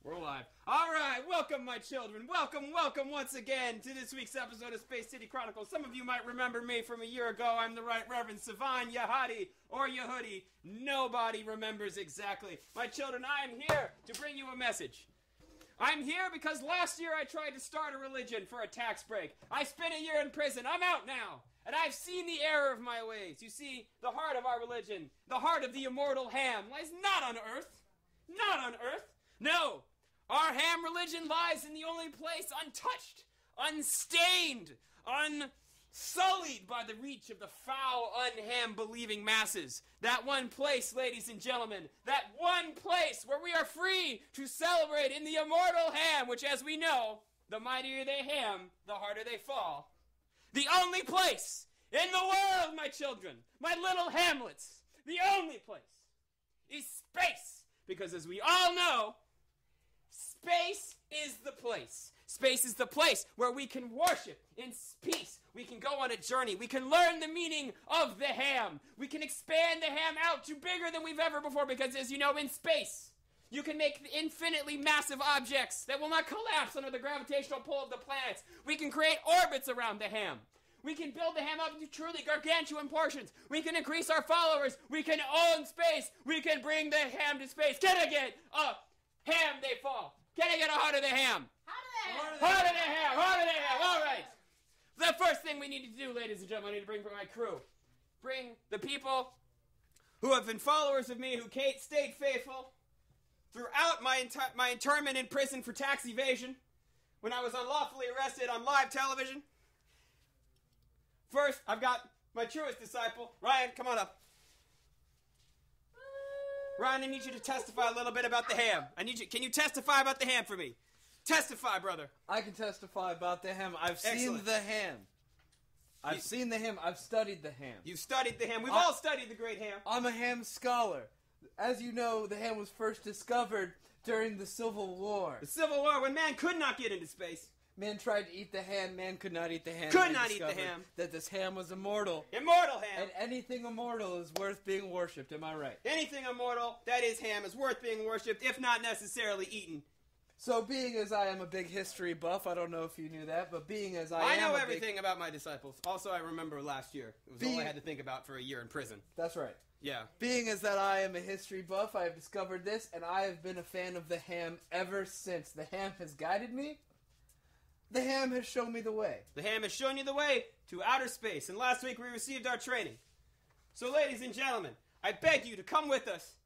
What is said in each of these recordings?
We're live. All right, welcome, my children. Welcome once again to this week's episode of Space City Chronicles. Some of you might remember me from a year ago. I'm the Right Reverend Savan Yahadi, or Yehudi. Nobody remembers exactly. My children, I am here to bring you a message. I'm here because last year I tried to start a religion for a tax break. I spent a year in prison. I'm out now. And I've seen the error of my ways. You see, the heart of our religion, the heart of the immortal ham, lies not on earth. Not on earth. No. Our ham religion lies in the only place untouched, unstained, unsullied by the reach of the foul, unham-believing masses. That one place, ladies and gentlemen, that one place where we are free to celebrate in the immortal ham, which, as we know, the mightier they ham, the harder they fall. The only place in the world, my children, my little hamlets, the only place is space. Because as we all know, space is the place. Space is the place where we can worship in peace. We can go on a journey. We can learn the meaning of the ham. We can expand the ham out to bigger than we've ever before because, as you know, in space, you can make infinitely massive objects that will not collapse under the gravitational pull of the planets. We can create orbits around the ham. We can build the ham up into truly gargantuan portions. We can increase our followers. We can own space. We can bring the ham to space. Can I get a ham they fall? Can I get a heart of the ham? Heart of the ham. Heart of the ham. All right. The first thing we need to do, ladies and gentlemen, I need to bring my crew. Bring the people who have been followers of me, who stayed faithful throughout my internment in prison for tax evasion, when I was unlawfully arrested on live television. First, I've got my truest disciple. Ryan, come on up. Ryan, I need you to testify a little bit about the ham. Can you testify about the ham for me? Testify, brother. I can testify about the ham. I've seen the ham. I've seen the ham. I've studied the ham. You've studied the ham. We've all studied the great ham. I'm a ham scholar. As you know, the ham was first discovered during the Civil War. The Civil War, when man could not get into space. Man tried to eat the ham. Man could not eat the ham. Could not eat the ham. That this ham was immortal. Immortal ham. And anything immortal is worth being worshipped. Am I right? Anything immortal, that is ham, is worth being worshipped, if not necessarily eaten. So being as I am a big history buff, I don't know if you knew that, but being as I know everything about my disciples. Also, I remember last year. It was all I had to think about for a year in prison. That's right. Yeah. Being as that I am a history buff, I have discovered this, and I have been a fan of the ham ever since. The ham has guided me. The ham has shown me the way. The ham has shown you the way to outer space, and last week we received our training. So, ladies and gentlemen, I beg you to come with us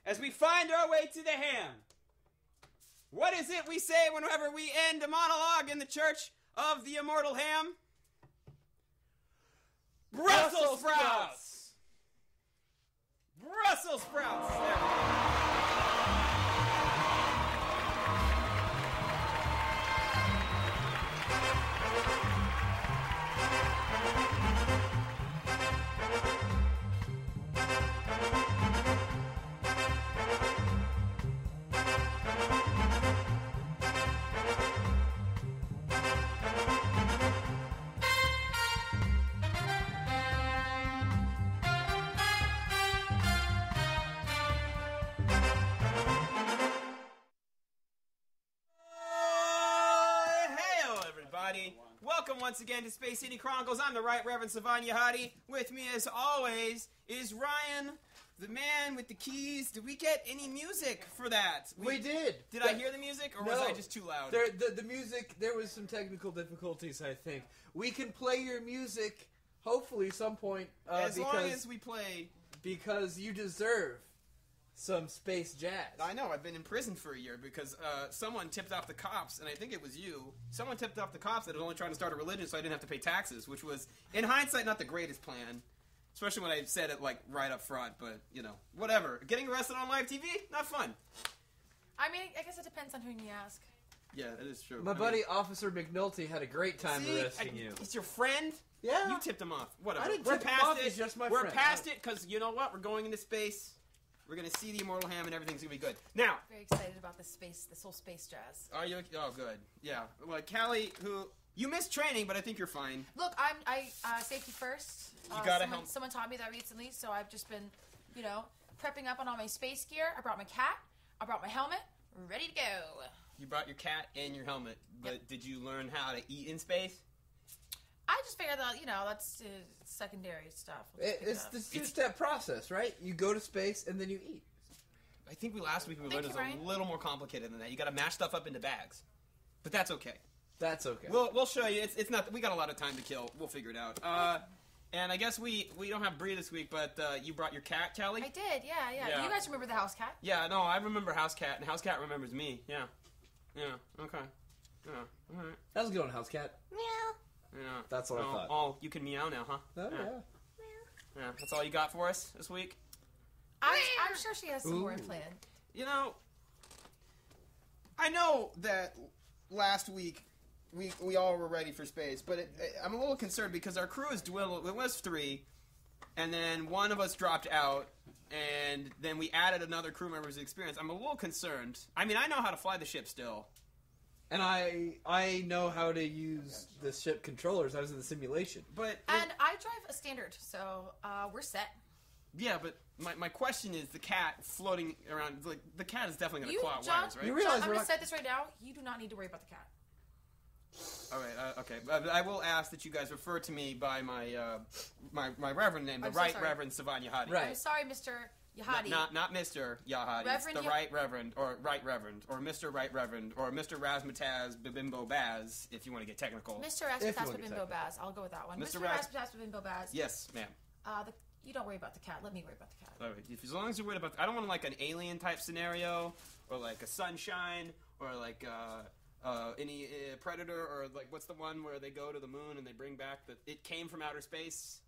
as we find our way to the ham. What is it we say whenever we end a monologue in the church of the immortal ham? Brussels sprouts! Brussels sprouts! There we go. Welcome once again to Space City Chronicles. I'm the Right Reverend Savan Yahadi. With me, as always, is Ryan, the man with the keys. Did we get any music for that? We did. Did I hear the music, or was I just too loud? The music, there was some technical difficulties, I think. We can play your music, hopefully, some point. As long as we play. Because you deserve some space jazz. I know, I've been in prison for a year because someone tipped off the cops, and I think it was you. Someone tipped off the cops that I was only trying to start a religion so I didn't have to pay taxes, which was, in hindsight, not the greatest plan. Especially when I said it, like, right up front, but, you know, whatever. Getting arrested on live TV? Not fun. I mean, I guess it depends on who you ask. Yeah, that is true. My buddy, Officer McNulty, had a great time arresting you. He's your friend? Yeah. You tipped him off. Whatever. I didn't tip him off, he's just my friend. We're past it, because you know what? We're going into space. We're going to see the immortal ham, and everything's going to be good. Now. Very excited about this whole space jazz. Are you? Oh, good. Yeah. Well, Callie, who... You missed training, but I think you're fine. Look, safety first. You gotta help. Someone taught me that recently, so I've just been, prepping up on all my space gear. I brought my cat. I brought my helmet. Ready to go. You brought your cat and your helmet, but Yep. did you learn how to eat in space? I just figured that, that's secondary stuff. We'll just pick It's it up. the two-step process, right? You go to space and then you eat. I think last week we Thank learned you, it was Ryan. a little more complicated than that. You got to mash stuff up into bags, but that's okay. That's okay. We'll show you. It's not. We got a lot of time to kill. We'll figure it out. And I guess we don't have Bree this week, but you brought your cat, Callie? I did, yeah. Yeah. You guys remember the house cat? Yeah, no, I remember House Cat, and House Cat remembers me. Yeah. Okay. Yeah. All right. How's it going, house cat? Meow. Yeah. That's what I thought. Oh, you can meow now, huh? Oh, yeah. Yeah. That's all you got for us this week. I'm sure she has some more Ooh. planned. You know, I know that last week we all were ready for space, but I'm a little concerned because our crew is dwindled. It was 3, and then one of us dropped out, and then we added another crew member's experience. I'm a little concerned. I mean, I know how to fly the ship still. And I know how to use the ship controllers. I was in the simulation. But And I drive a standard, so we're set. yeah, but my question is the cat floating around. Like the cat is definitely going to You, claw John, wires, right? You realize John, I'm we're going to not- set this right now. You do not need to worry about the cat. All right, okay. But I will ask that you guys refer to me by my my reverend name, the I'm so Right sorry. Reverend Savan Yahadi. Right. I'm sorry, Mr. Yahadi. Not Mr. Yahadi. Reverend it's the Right Reverend, or Right Reverend, or Mr. Right Reverend, or Mr. Razmataz Bibimbo Baz, if you want to get technical. Mr. If you Rasputas wanna get Bimbo Baz. I'll go with that one. Mr. Mr. Ras- Rasputas Bimbo Baz. Yes, ma'am. You don't worry about the cat. Let me worry about the cat. All right, as long as you're worried about, I don't want like an alien type scenario, or like a sunshine, or like any predator, or like what's the one where they go to the moon and they bring back it came from outer space,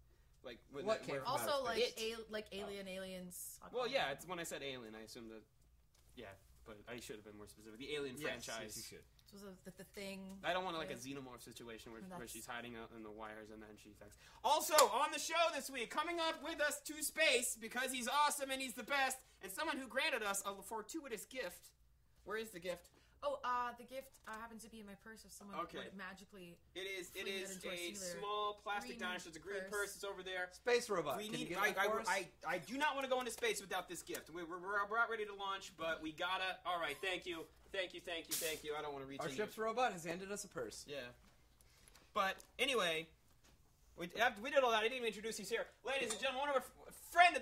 like when What came from Also, outer like space? aliens. Well, yeah, it's when I said alien, I assumed that. Yeah, but I should have been more specific. The Alien franchise. Yes, you should. This was the thing. I don't want like a Yeah. xenomorph situation where That's- she's hiding out in the wires and then she affects. Also, on the show this week, coming up with us to space because he's awesome and he's the best, and someone who granted us a fortuitous gift. Where is the gift? Oh, the gift happens to be in my purse if someone Okay. would magically... It is Fling it into a a sealer. small plastic Green dinosaur. It's a green purse. purse. It's over there. Space robot. We Can need. you get that for us? I do not want to go into space without this gift. We're about ready to launch, but we gotta. All right, thank you. I don't want to reach. Our in ship's robot has handed us a purse. Yeah. But anyway, we did all that. I didn't even introduce he's here. Ladies and gentlemen, one of our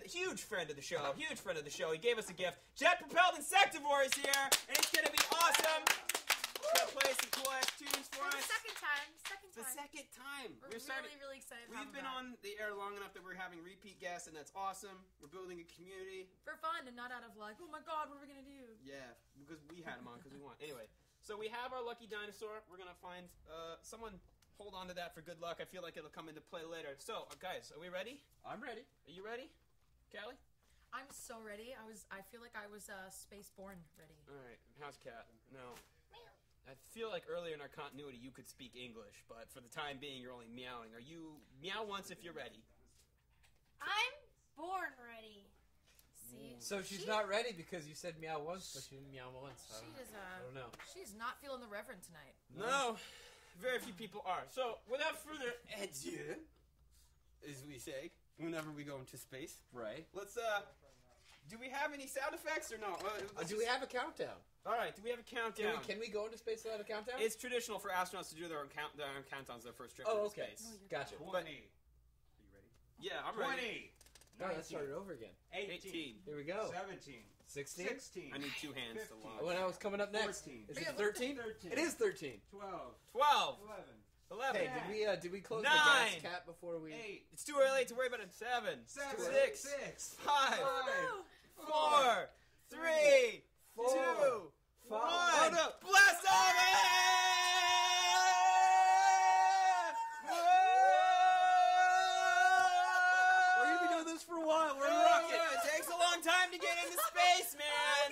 huge friend of the show. He gave us a gift. Jet Propelled Insectivore is here, and it's going to be awesome. He's going to play some cool ass tunes for For the us. second time. The second time. We're really, really excited to have We've him been back. on the air long enough that we're having repeat guests, and that's awesome. We're building a community. For fun and not out of like, oh my god, what are we going to do? Yeah, because we had him on because we want. Anyway, so we have our lucky dinosaur. We're gonna find someone. Hold on to that for good luck. I feel like it'll come into play later. So, guys, are we ready? I'm ready. Are you ready, Callie? I'm so ready. I feel like I was space-born ready. All right, how's Cat? No. I feel like earlier in our continuity you could speak English, but for the time being you're only meowing. Are you meow once if you're ready? I'm born ready. See? So she's not ready because you said meow once, but she didn't meow once. She is, I don't know. she's not feeling the reverend tonight. No, very few people are. So, without further ado, as we say, whenever we go into space, Right. let's do we have any sound effects or no? Do we have a countdown? All right, do we have a countdown? Can we go into space without a countdown? It's traditional for astronauts to do their own countdowns their first trip Oh, into okay. space. Gotcha. 20, But, yeah, I'm ready. 20, No, let's start it over again. 18. Here we go. 17, 16. 16, I need 2 hands to 15. launch. When I was coming up next. 14. Is Yeah, it 13? 13. It is 13. 12, 12, 11, 11. Hey, did we close 9. the gas cap before we? 8, It's too early to worry about it. 7, 7, 6, 6, 5, 5, 4, 3, 2, 1. Oh no! Blast off! We're gonna be doing this for a while. We're in Oh, rocket. yeah, it takes a long time to get into space, man.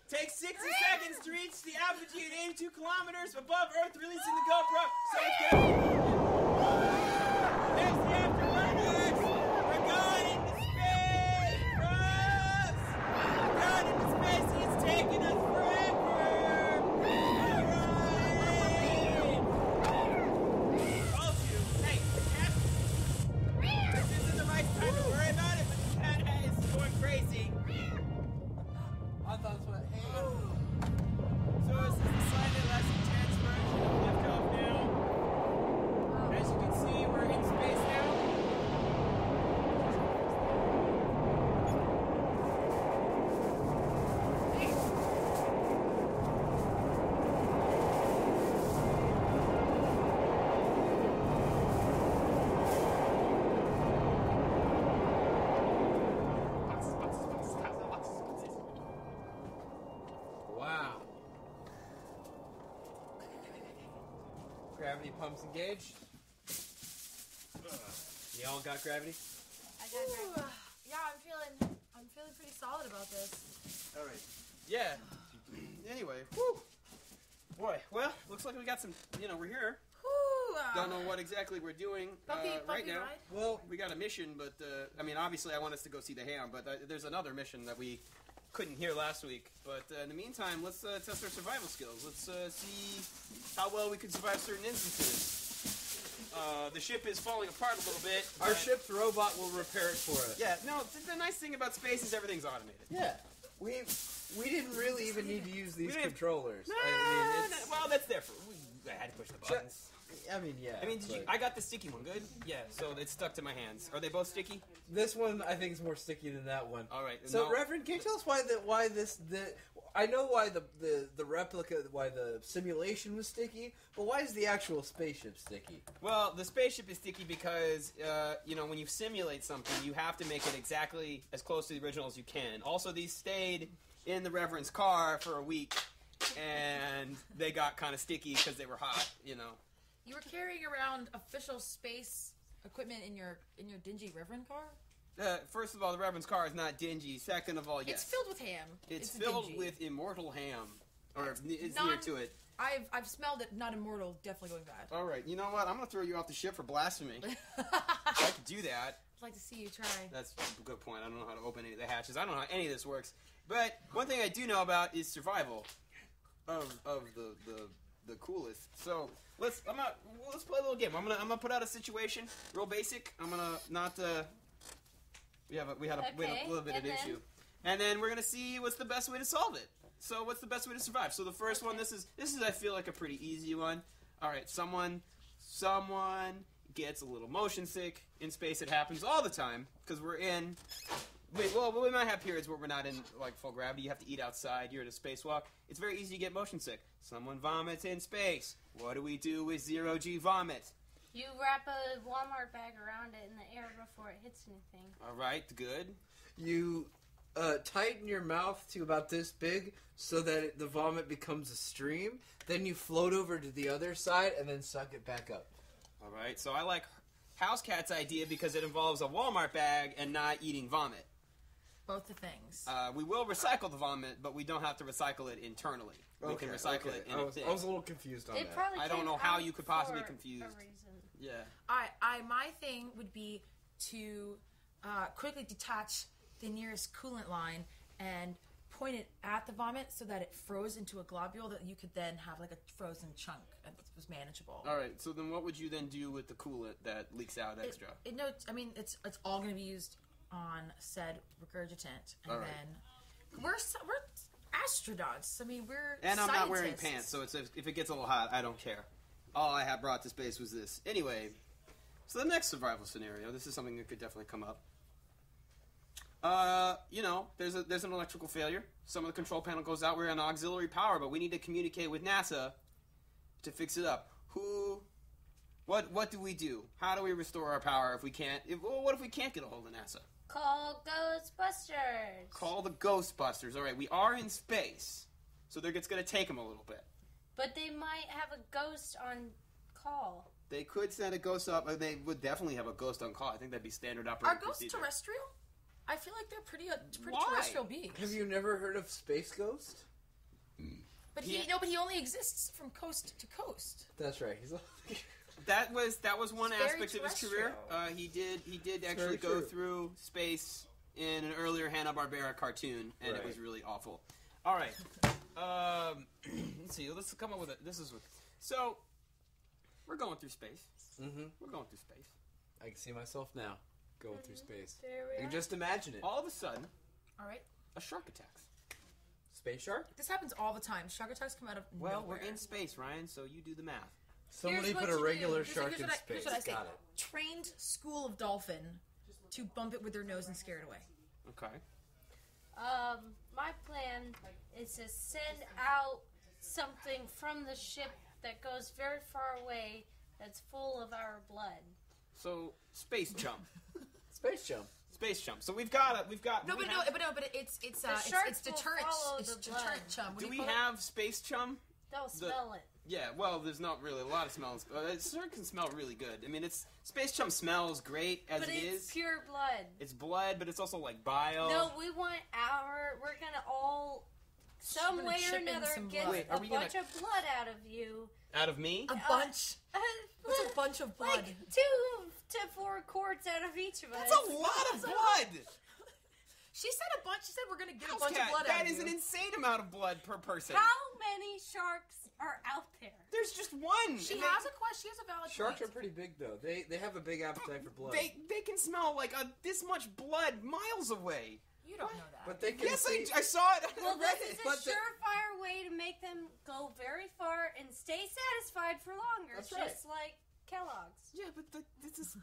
Takes 60 seconds to reach the altitude 82 kilometers above Earth, releasing the GoPro. So it's good. There's the afterburners. We're going into space, bros. We're going into space. It's taking us forever. All right. Told you. Hey, Captain. This isn't the right time to worry about it, but the cat is going Gravity pumps engaged. You all got gravity? I got Ooh, gravity. yeah, I'm feeling pretty solid about this. All right. Yeah. Anyway, whew. Boy, well, looks like we got some, we're here. Whew, Don't know what exactly we're doing bumpy right now. ride. Well, We got a mission, but, obviously I want us to go see the ham, but there's another mission that we couldn't hear last week. But in the meantime, let's test our survival skills. Let's see how well we can survive certain instances. The ship is falling apart a little bit. our but- ship's robot will repair it for us. Yeah, no, the nice thing about space is everything's automated. Yeah. We didn't really even need to use these didn't- controllers. No, it's, well, that's there for. I had to push the buttons. yeah. I got the sticky one. Good. Yeah. So it's stuck to my hands. Are they both sticky? This one I think is more sticky than that one. All right. So, no. Reverend, can you tell us I know why the replica, why the simulation was sticky, but why is the actual spaceship sticky? Well, the spaceship is sticky because when you simulate something, you have to make it exactly as close to the original as you can. Also, these stayed in the Reverend's car for a week, and they got kind of sticky because they were hot. You were carrying around official space equipment in your dingy Reverend car? First of all, the Reverend's car is not dingy. Second of all, yes, It's filled with ham. It's It's filled dingy. with immortal ham, or it's near Non- to it. I've smelled it. Not immortal. Definitely going bad. All right, you know what? I'm gonna throw you off the ship for blasphemy. I could do that. I'd like to see you try. That's a good point. I don't know how to open any of the hatches. I don't know how any of this works. But one thing I do know about is survival of the coolest. So let's play a little game. I'm gonna put out a situation, real basic. I'm gonna not. We had a little bit of and then? issue, and then we're gonna see what's the best way to solve it. So what's the best way to survive? So the first one, this is I feel like a pretty easy one. All right, someone gets a little motion sick in space. It happens all the time because we're in. We might have periods where we're not in like full gravity. You have to eat outside. You're at a spacewalk. It's very easy to get motion sick. Someone vomits in space. What do we do with zero-G vomit? You wrap a Walmart bag around it in the air before it hits anything. All right, good. You tighten your mouth to about this big so that the vomit becomes a stream. Then you float over to the other side and then suck it back up. All right, so I like House Cat's idea because it involves a Walmart bag and not eating vomit. Both the things. We will recycle the vomit, but we don't have to recycle it internally. We can recycle it in a thing. I was a little confused on They that. probably I don't came know how out you could possibly for confuse. a reason. Yeah. My thing would be to quickly detach the nearest coolant line and point it at the vomit so that it froze into a globule that you could then have like a frozen chunk and it was manageable. All right. So then, what would you then do with the coolant that leaks out extra? It's all going to be used on said regurgitant, and All right. then we're astronauts. I mean, we're And I'm not wearing scientists. pants, so if it gets a little hot, I don't care. All I have brought to space was this. Anyway, so the next survival scenario. This is something that could definitely come up. There's an electrical failure. Some of the control panel goes out. We're on auxiliary power, but we need to communicate with NASA to fix it up. What do we do? How do we restore our power if we can't? What if we can't get a hold of NASA? Call Ghostbusters. Call the Ghostbusters. All right, we are in space, so it's going to take them a little bit. But they might have a ghost on call. They could send a ghost up. They would definitely have a ghost on call. I think that'd be standard Are operating ghosts procedure. terrestrial? I feel like they're pretty Why? terrestrial beings. Have you never heard of Space Ghost? But Yeah. he only exists from coast to coast. That's right. He's That was one It's very aspect of his career. He did actually very go true. through space in an earlier Hanna-Barbera cartoon, and it Right. was really awful. All right, let's see. Let's come up with it. So we're going through space. Mm-hmm. We're going through space. I can see myself now going through space. There I we can are. just imagine it. All of a sudden, All right, a shark attacks. Space shark? this happens all the time. Shark attacks come out of Well, nowhere. we're in space, Ryan. So you do the math. Somebody Here's what put a you do. regular Here's shark what in I- space. Here's what I say. Got it. Trained school of dolphin to bump it with their nose and scare it away. Okay. My plan is to send out something from the ship that goes very far away that's full of our blood. So space jump. Space jump. Space jump. So we've got. But it's sharks will deterrent. follow It's the deterrent blood. chum. What Do you we call it? have space chum? They'll smell it. Yeah, well, there's not really a lot of smells. It sure can smell really good. I mean, Space Chum smells great as But it is. it's pure blood. It's blood, but it's also like bio. No, we're gonna all, some gonna way or chip in another, some get blood. Wait, are a we gonna- bunch of blood out of you. Out of me? A bunch. What's a bunch of blood? Like 2 to 4 quarts out of each of us. That's a lot of blood! She said a bunch. She said we're gonna get a House bunch cat, of blood out that of is you. an insane amount of blood per person. How many sharks are out there? There's just one. She has a question. She has a valid Sharks are point. pretty big, though. They have a big appetite for blood. They can smell like this much blood miles away. You don't know that. But they can Yes, see... I saw it. Well, I read this it. is a But the- surefire way to make them go very far and stay satisfied for longer. That's just like Kellogg's. Yeah, but this is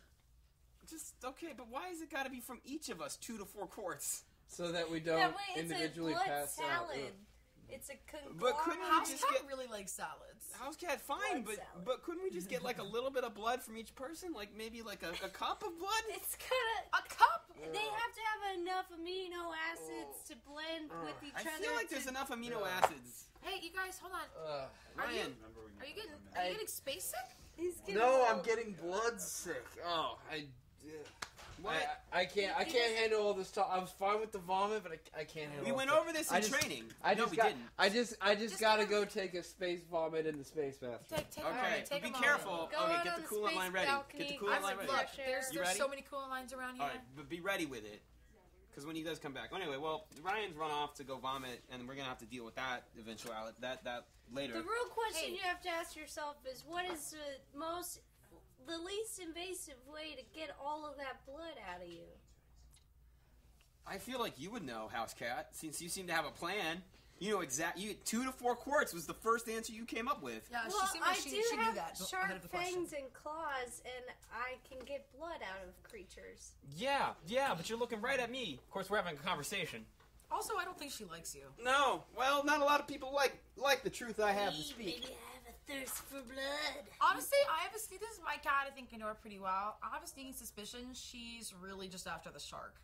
just okay. But why has it got to be from each of us 2 to 4 quarts? So that we don't That way it's individually a blood pass out. salad. Ugh. It's a But couldn't we House just cat get- really likes salads. House cat, fine, Blood salad. but couldn't we just get like a little bit of blood from each person, like maybe like a cup of blood? It's gonna. A cup. They have to have enough amino acids to blend with each I other. feel like there's to- enough amino acids. Hey, you guys, hold on. Are you Ryan, getting space sick? He's getting No, old. I'm getting blood sick. Oh, what? I can't handle all this talk. I was fine with the vomit, but I can't handle. We all went this over this in training. No, we didn't. I just Just gotta go- go take a space vomit in the space bathroom. Take a Okay, moment. Take be a moment. careful. Go Okay, out get on the the coolant space line ready. balcony, Get the get coolant some line ready. fresh Look, air. there's You ready? so many coolant lines around here. All right, but be ready with it, because when he does come back. Anyway, well, Ryan's run off to go vomit, and we're gonna have to deal with that eventuality. That later. The real question Hey. you have to ask yourself is, what is the least invasive way to get all of that blood out of you? I feel like you would know, House Cat, since you seem to have a plan. You know exactly. 2 to 4 quarts was the first answer you came up with. Yeah, Well, she seemed like I she do knew have that ahead sharp of the question. fangs and claws, and I can get blood out of creatures. Yeah, but you're looking right at me. Of course, we're having a conversation. Also, I don't think she likes you. No, well, not a lot of people like the truth I have to speak. Maybe I have a thirst for blood. Honestly, this is my cat. I think I know her pretty well. I have a sneaking suspicion she's really just after the shark.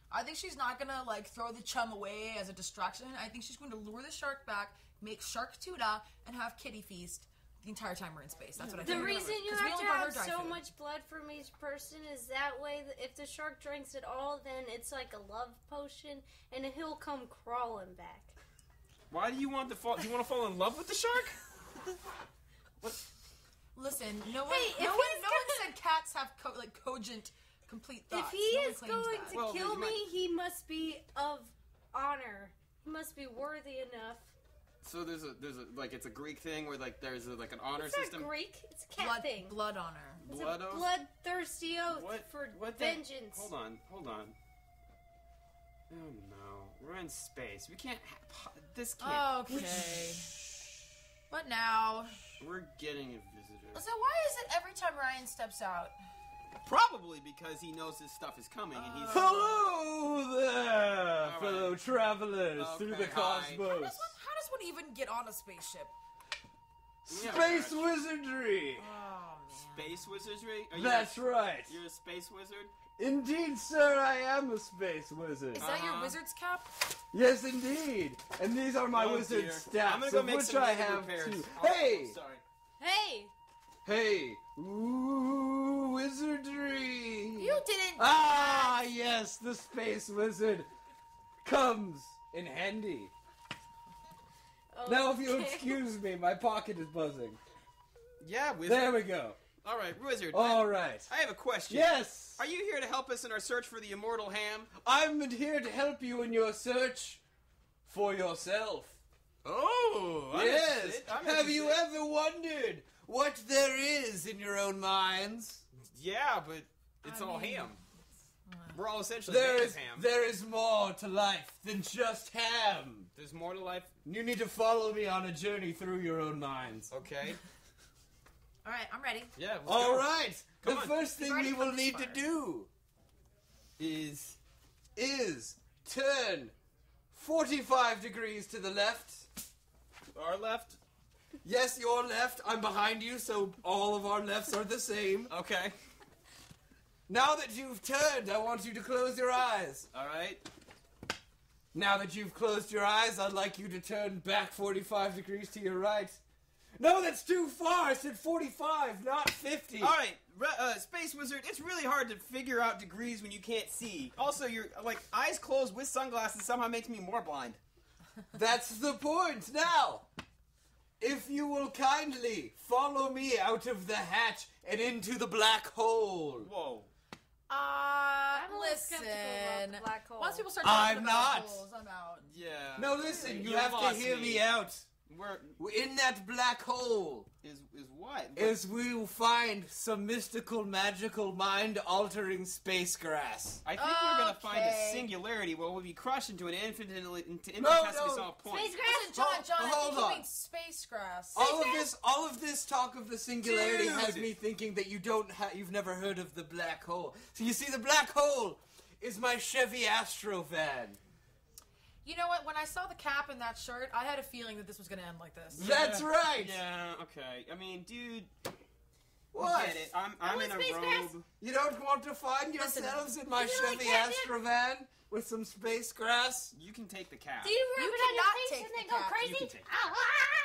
I think she's not gonna throw the chum away as a distraction. I think she's going to lure the shark back, make shark tuna, and have kitty feast the entire time we're in space. That's what I The think. reason you 'Cause we have to only brought her have dry so food. much blood from each person is that way that if the shark drinks it all, then it's like a love potion, and he'll come crawling back. Why do you want to fall? Do you want to fall in love with the shark? Listen, no one, Hey, if no one he's said cats have cogent, complete thoughts. If he No one is claimed going that. to Well, kill you me, might- he must be of honor. He must be worthy enough. So there's a it's a Greek thing where there's an honor It's system. not Greek. It's a cat thing. blood honor. It's Blood a oath? bloodthirsty oath for what vengeance. Hold on. Oh no, we're in space. We can't. This can't. Okay. What now? We're getting a visitor. So why is it every time Ryan steps out? Probably because he knows this stuff is coming, and he's. Hello there, right. fellow travelers through Okay, the hi. cosmos. How does one even get on a spaceship? Yeah, Space right. wizardry. Oh man. Space wizardry? Are you That's right. You're a space wizard? Indeed, sir, I am a space wizard. Is that your wizard's cap? Yes, indeed. And these are my Oh, wizard dear. stats, I'm gonna go of make which some I negative have repairs. two. Oh, Hey! sorry. Hey, Hey! Ooh, wizardry! You didn't. Ah, yes, the space wizard comes in handy. Now, if you'll Okay. excuse me, my pocket is buzzing. Yeah, wizard. There we go. All right, wizard. All right. I have a question. Yes! Are you here to help us in our search for the immortal ham? I'm here to help you in your search for yourself. Oh, Yes! Have you ever wondered what there is in your own minds? Yeah, but it's I all mean, ham. We're all essentially There made is of ham. there is more to life than just ham. There's more to life. You need to follow me on a journey through your own minds. Okay. All right, I'm ready. Yeah. Let's All go. right. Come the on. first thing already we will come this need to far. do Is is turn 45 degrees to the left. our left? Yes, your left. I'm behind you, so all of our lefts are the same. Okay. Now that you've turned, I want you to close your eyes. All right. Now that you've closed your eyes, I'd like you to turn back 45 degrees to your right. No, that's too far. I said 45, not 50. All right, Space Wizard, it's really hard to figure out degrees when you can't see. Also, your eyes closed with sunglasses somehow makes me more blind. That's the point. Now, if you will kindly follow me out of the hatch and into the black hole. Whoa. I'm a little Listen. skeptical about the black hole. Once people start talking I'm about not. holes, I'm out. Yeah. No, listen, you You have to lost hear me. me out. We're In that black hole is what? is we will find some mystical, magical, mind-altering space grass. I think we're gonna find a Okay. singularity where we'll be crushed into an infinitesimally no. solved point. Space grass? Listen, John, I Hold think on. you mean space grass. All of this talk of the singularity Dude. has me thinking that you've never heard of the black hole. So you see, the black hole is my Chevy Astro van. You know what? When I saw the cap in that shirt, I had a feeling that this was going to end like this. That's right. Yeah. Okay. I mean, dude. What? Get it. I'm in a space robe. grass. You don't want to find Listen, yourselves in my you really Chevy can't Astro van with some space grass? You can take the cat. Do you rub You it on your cannot face take and the then go cat. crazy? You can take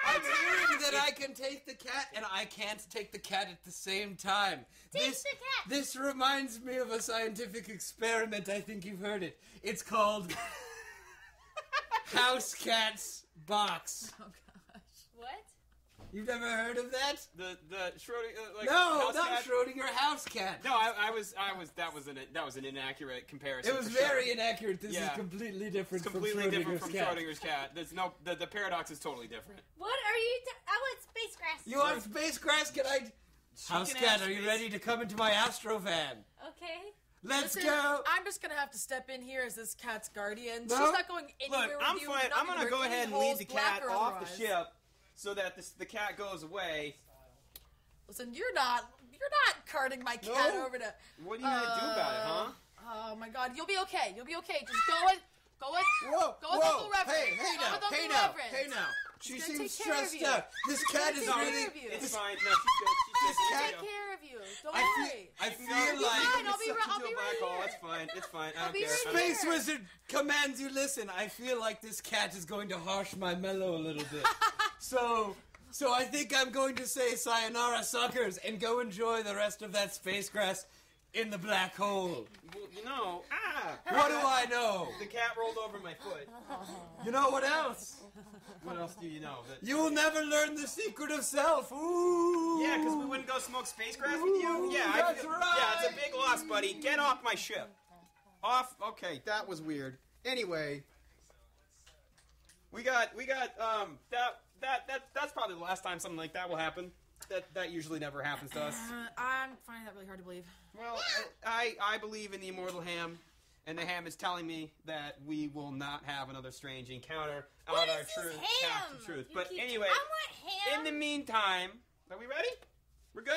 I'm hearing that I can take the cat and I can't take the cat at the same time. Take the cat. This reminds me of a scientific experiment. I think you've heard it. It's called House Cat's Box. Oh, gosh. What? You've never heard of that? The Schrodinger No, house not cat? Schrodinger, House Cat. No, that was an inaccurate comparison. It was for sure. very inaccurate. This Yeah. is completely different It's completely from different Schrodinger's from cat. Schrodinger's cat. There's no the paradox is totally different. What are you? I want space grass. You want space grass? Can I? House can Cat, have are you space. ready to come into my Astro van? Okay. Let's Listen, go. I'm just gonna have to step in here as this cat's guardian. No. She's not going anywhere Look, with I'm you. fine. Not I'm gonna burn go any ahead and holes, lead the black cat or off the otherwise. ship so that the cat goes away. Listen, you're not carting my cat No. over to. What are you gonna do about it, huh? Oh my God, you'll be okay. You'll be okay. Just go with. Whoa, Go with Uncle Reverend. Hey, Go with Uncle hey now, Reverend. hey now. She gonna seems take care of stressed you. out. This cat is take care really. of you. It's fine. No, she's good. She's He's gonna cat- take care of you. Don't I worry. feel, I She can feel go. You'll be like fine. I'll be Sucked right into a black hole. here. It's fine. It's fine. I I'll don't be care. right I don't here. Space Wizard commands you. Listen, I feel like this cat is going to harsh my mellow a little bit. So I think I'm going to say sayonara, suckers, and go enjoy the rest of that space grass in the black hole. Well, you know, What do I know? the cat rolled over my foot. You know what else? What else do you know? That, You will never learn the secret of self. Ooh. yeah, because we wouldn't go smoke space grass with you. Ooh, Yeah, that's right. Yeah, it's a big loss, buddy. Get off my ship. Off. Okay, that was weird. Anyway, we got that's probably the last time something like that will happen. That usually never happens to us. I'm finding that really hard to believe. Well, I believe in the immortal ham, and the ham is telling me that we will not have another strange encounter on What our is this truth, ham? path to truth. You But keep- anyway, I want ham. in the meantime, are we ready? We're good?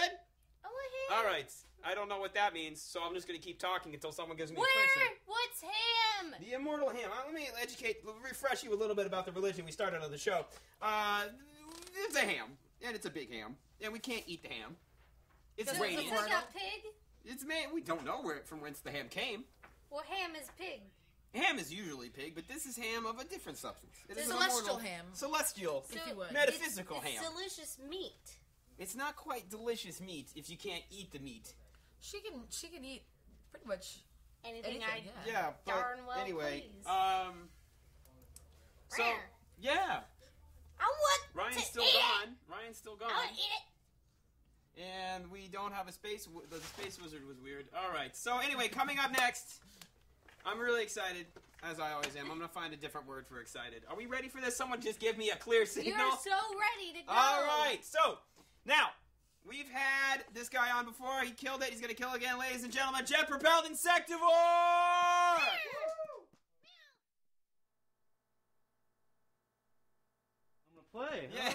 I want ham. All right. I don't know what that means, so I'm just going to keep talking until someone gives me a Where? clear signal. What's ham? The immortal ham. Let me refresh you a little bit about the religion we started on the show. It's a ham, and it's a big ham, and we can't eat the ham. It's Does it raining. Is look it a pig? It's man. We don't know from whence the ham came. Well, ham is pig. Ham is usually pig, but this is ham of a different substance. It is an Celestial immortal- ham. Celestial. If you would. Metaphysical it's ham. delicious meat. It's not quite delicious meat if you can't eat the meat. She can eat pretty much. Anything, Anything, I yeah. Yeah, but darn well anyway, please. so Rare. yeah, I want Ryan's to still eat gone. Ryan's still It. gone, I want to eat it. and we don't have a space. The space wizard was weird. All right, so anyway, coming up next, I'm really excited, as I always am. I'm gonna find a different word for excited. Are we ready for this? Someone just give me a clear signal. You're so ready to go. All right, so now we've had this guy on before. He killed it. He's gonna kill again, ladies and gentlemen. Jet Propelled Insectivore. Play. Yeah.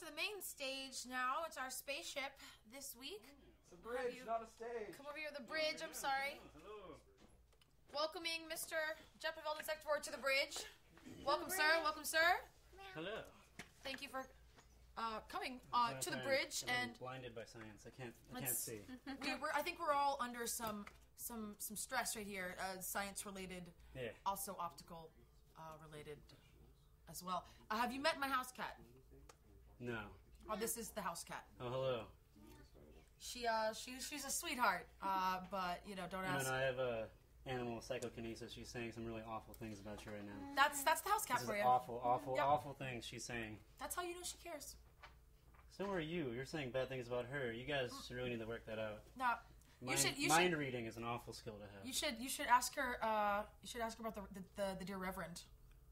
to the main stage now. It's our spaceship this week. It's a bridge, not a stage. Come over here, the bridge. I'm sorry. Hello. Welcoming Mr. Propelled Insectivore to the bridge. Welcome, sir. Welcome, sir. Hello. Thank you for coming to the bridge. I'm And blinded by science. I can't see. I think we're all under some stress right here, science related, Yeah. also optical related as well. Have you met my house cat? No. Oh, this is the house cat. Oh, hello. She's a sweetheart, but don't ask. No, I have a animal psychokinesis. She's saying some really awful things about you right now. That's the house cat This for is you. awful, Yep. awful things she's saying. That's how you know she cares. So are you. You're saying bad things about her. You guys really need to work that out. No, you Mind should reading is an awful skill to have. you should ask her. You should ask her about the dear Reverend.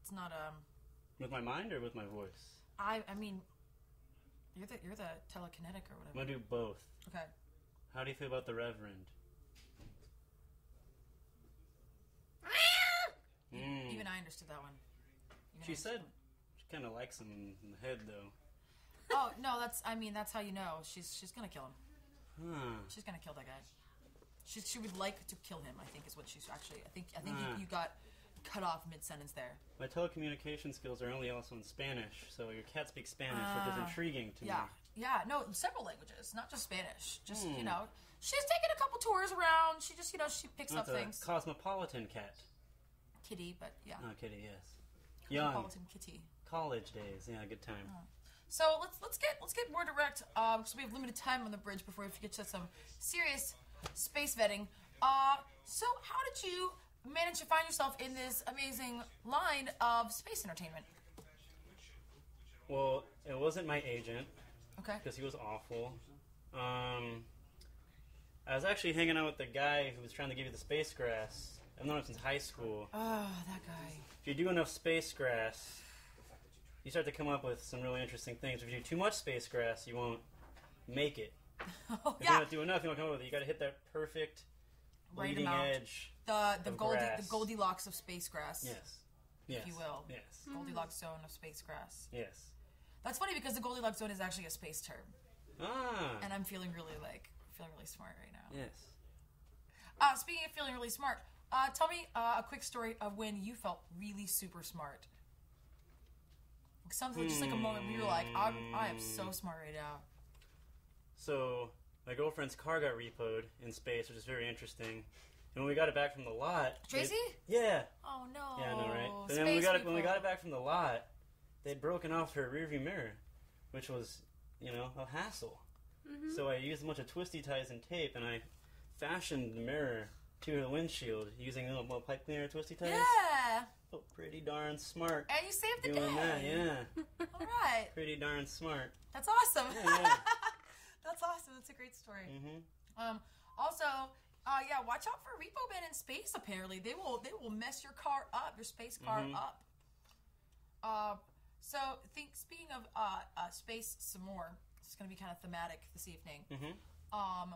It's not With my mind or with my voice? I mean, you're the telekinetic or I'm whatever. gonna do both. Okay. How do you feel about the Reverend? Even I understood that one. She said she kind of likes him in the head, though. Oh no, that's how you know she's gonna kill him. Huh. She's gonna kill that guy. She would like to kill him. I think is what she's actually. I think you got cut off mid sentence there. My telecommunication skills are only also in Spanish, so your cat speaks Spanish, which is intriguing to me. Yeah, no, several languages, not just Spanish. Just she's taken a couple tours around. She just she picks up That's things. a cosmopolitan cat. Kitty, but yeah. Oh, kitty, yes. Young. Cosmopolitan kitty. College days, yeah, good time. So let's get more direct because we have limited time on the bridge before we get to some serious space vetting. So how did you manage to find yourself in this amazing line of space entertainment? Well, it wasn't my agent, Okay. because he was awful. I was actually hanging out with the guy who was trying to give you the space grass. I've known him since high school. Oh, that guy. If you do enough space grass, you start to come up with some really interesting things. If you do too much space grass, you won't make it. Oh, If you yeah. don't do enough, you won't come up with it. You got to hit that perfect Right leading amount. edge. The of the grass. Goldilocks of space grass. Yes. Yes. you will. Yes. Goldilocks zone of space grass. Yes. That's funny because the Goldilocks zone is actually a space term, Ah. and I'm feeling really smart right now. Yes. Speaking of feeling really smart, tell me a quick story of when you felt really super smart. Something just like a moment where you're like, I am so smart right now. So, my girlfriend's car got repoed in space, which is very interesting. And when we got it back from the lot... Tracy? Yeah. Oh no. Yeah, I know, right? But then Space when we people. got it back from the lot, they'd broken off her rearview mirror, which was, a hassle. Mm-hmm. So I used a bunch of twisty ties and tape, and I fashioned the mirror to the windshield using a little pipe cleaner twisty ties. Yeah. Oh, pretty darn smart. And you saved the Doing day. that, yeah. All right. Pretty darn smart. That's awesome. Yeah. That's awesome. That's a great story. Mm-hmm. Also, watch out for repo men in space. Apparently, they will mess your car up, your space car up. So speaking of space some more. It's going to be kind of thematic this evening. Mm-hmm.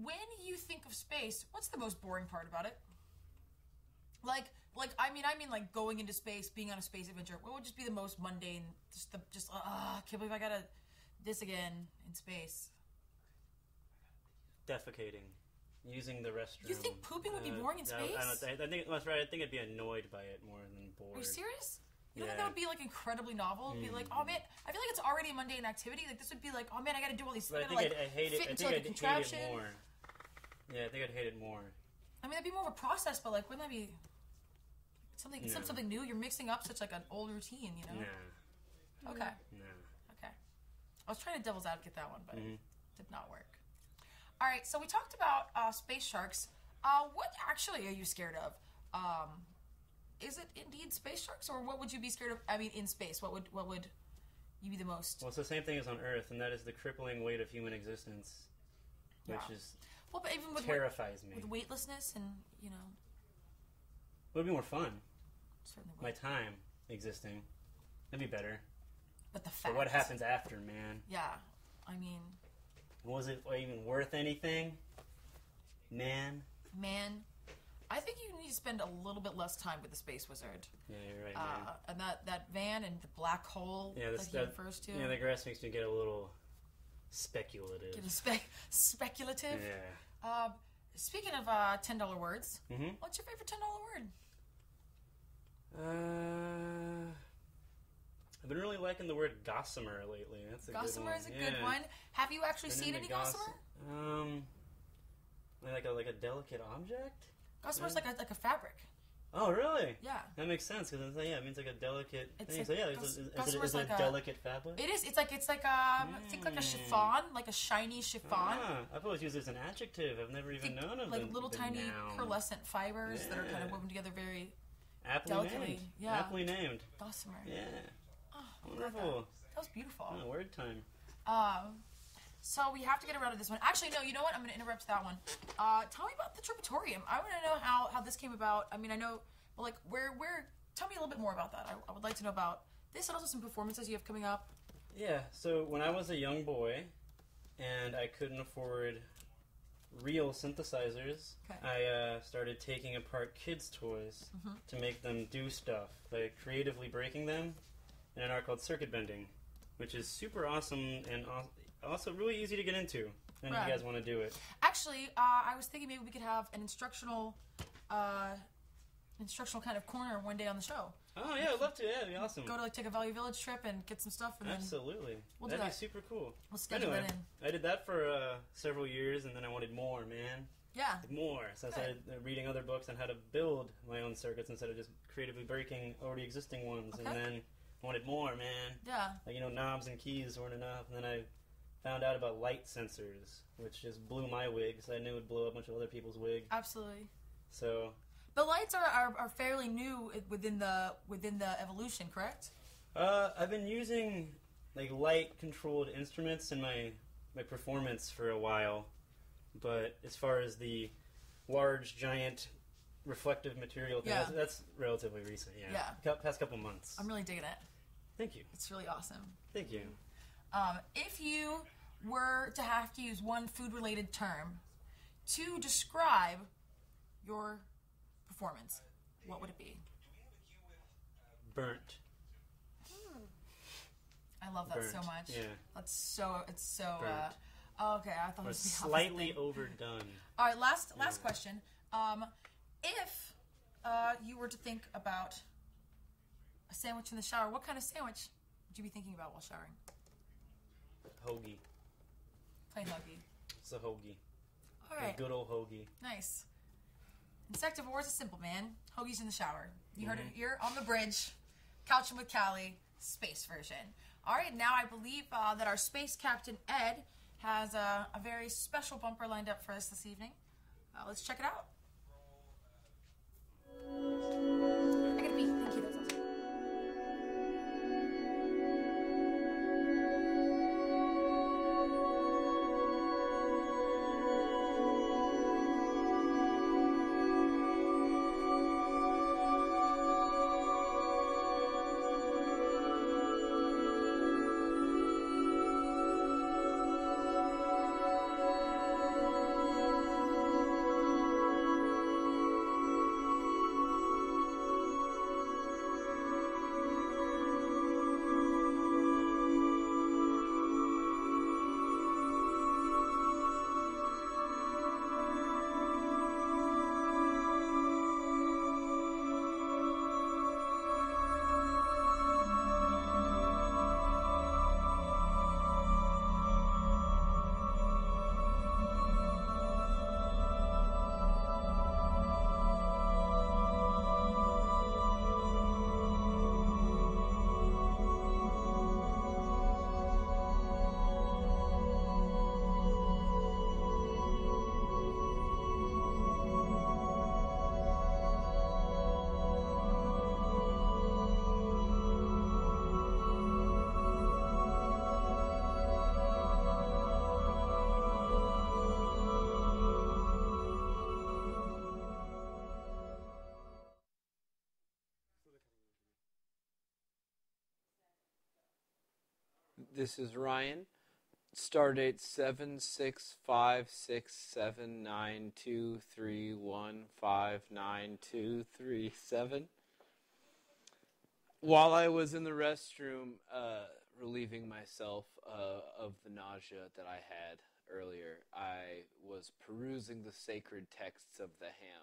When you think of space, what's the most boring part about it? I mean, like going into space, being on a space adventure. What would just be the most mundane? I can't believe I gotta this again in space. Defecating. Using the restroom. You think pooping would be boring in space? I think that's right. I think I'd be annoyed by it more than bored. Are you serious? You don't Yeah. think that would be like incredibly novel? It'd be like, oh man, I feel like it's already a mundane activity. Like this would be like, oh man, I gotta do all these But I things. think I'd hate it. fit I into think like a I'd hate contraption. it more. Yeah, I think I'd hate it more. I mean, that'd be more of a process, but like, wouldn't that be something No. something new? You're mixing up such like an old routine, you know? Nah. Okay. Nah. Okay. I was trying to devil's advocate that one, but Mm-hmm. it did not work. All right, so we talked about space sharks. What actually are you scared of? Is it indeed space sharks, or what would you be scared of? I mean, in space, what would you be the most? Well, it's the same thing as on Earth, and that is the crippling weight of human existence, which Yeah. is Well, but even with terrifies me. with weightlessness and It would be more fun. certainly My time existing, that'd be better. but the fact. But what happens after, man? Yeah, I mean, Was it even worth anything, man? I think you need to spend a little bit less time with the Space Wizard. Yeah, you're right, man. And that van and the black hole that he refers to. Yeah, the grass makes me get a little speculative. Speculative? Yeah. Speaking of $10 words, what's your favorite $10 word? I've been really liking the word gossamer lately. That's a Gossamer good one. is a good one. Have you actually seen any gossamer? Like a delicate object? Gossamer is like a fabric. Oh, really? Yeah. That makes sense because it means like a delicate thing. Like, So yeah, is it a delicate fabric? It is. It's like I think like a chiffon, like a shiny chiffon. I've always used it as an adjective. I've never even known of like little tiny noun. pearlescent fibers that are kind of woven together very aptly delicately. named. Yeah. Aptly named. Gossamer. Yeah. Oh, Wonderful. That was beautiful. Oh, word time. So we have to get around to this one. Actually, no. You know what? I'm going to interrupt that one. Tell me about the Tripatorium. I want to know how this came about. I mean, I know, but like, where? Tell me a little bit more about that. I would like to know about this and also some performances you have coming up. Yeah. So when I was a young boy, and I couldn't afford real synthesizers, I started taking apart kids' toys to make them do stuff by creatively breaking them in an art called circuit bending, which is super awesome and also really easy to get into, and if you guys want to do it. Actually, I was thinking maybe we could have an instructional kind of corner one day on the show. Oh yeah, I'd love to. Yeah, that'd be awesome. Go to take a Value Village trip and get some stuff. And Absolutely. That'd be super cool. We'll schedule it in. I did that for several years, and then I wanted more, man. Yeah. More. So I started reading other books on how to build my own circuits instead of just creatively breaking already existing ones. And then I wanted more, man. Yeah. Like, knobs and keys weren't enough. And then I found out about light sensors, which just blew my wig, because I knew it would blow a bunch of other people's wig. Absolutely. So the lights are fairly new within the evolution, correct? I've been using like light controlled instruments in my performance for a while, but as far as the large giant reflective material thing, that's relatively recent. Yeah. Past couple months. I'm really digging it. Thank you. It's really awesome. Thank you. If you were to have to use one food-related term to describe your performance, what would it be? Burnt. I love that Burnt. so much. Yeah. It's so. Burnt. Okay, I thought it was the slightly opposite thing. overdone. All right, last question. If you were to think about a sandwich in the shower, what kind of sandwich would you be thinking about while showering? Hoagie. Plain hoagie. It's a hoagie. All right. A good old hoagie. Nice. Insectivore is a simple man. Hoagie's in the shower. You heard it here on the bridge. Couching with Callie, space version. All right, now I believe that our space captain Ed has a very special bumper lined up for us this evening. Let's check it out. I got a beat. Thank you. That's awesome. This is Ryan. Stardate 765679231592237. While I was in the restroom, relieving myself of the nausea that I had earlier, I was perusing the sacred texts of the ham,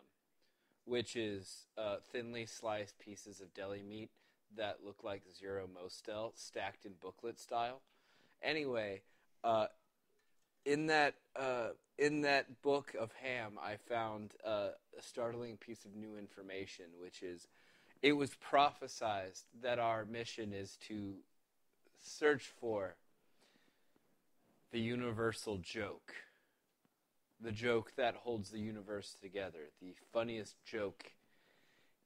which is thinly sliced pieces of deli meat that look like Zero Mostel stacked in booklet style. Anyway, in that book of ham, I found a startling piece of new information, which is, it was prophesized that our mission is to search for the universal joke. The joke that holds the universe together. The funniest joke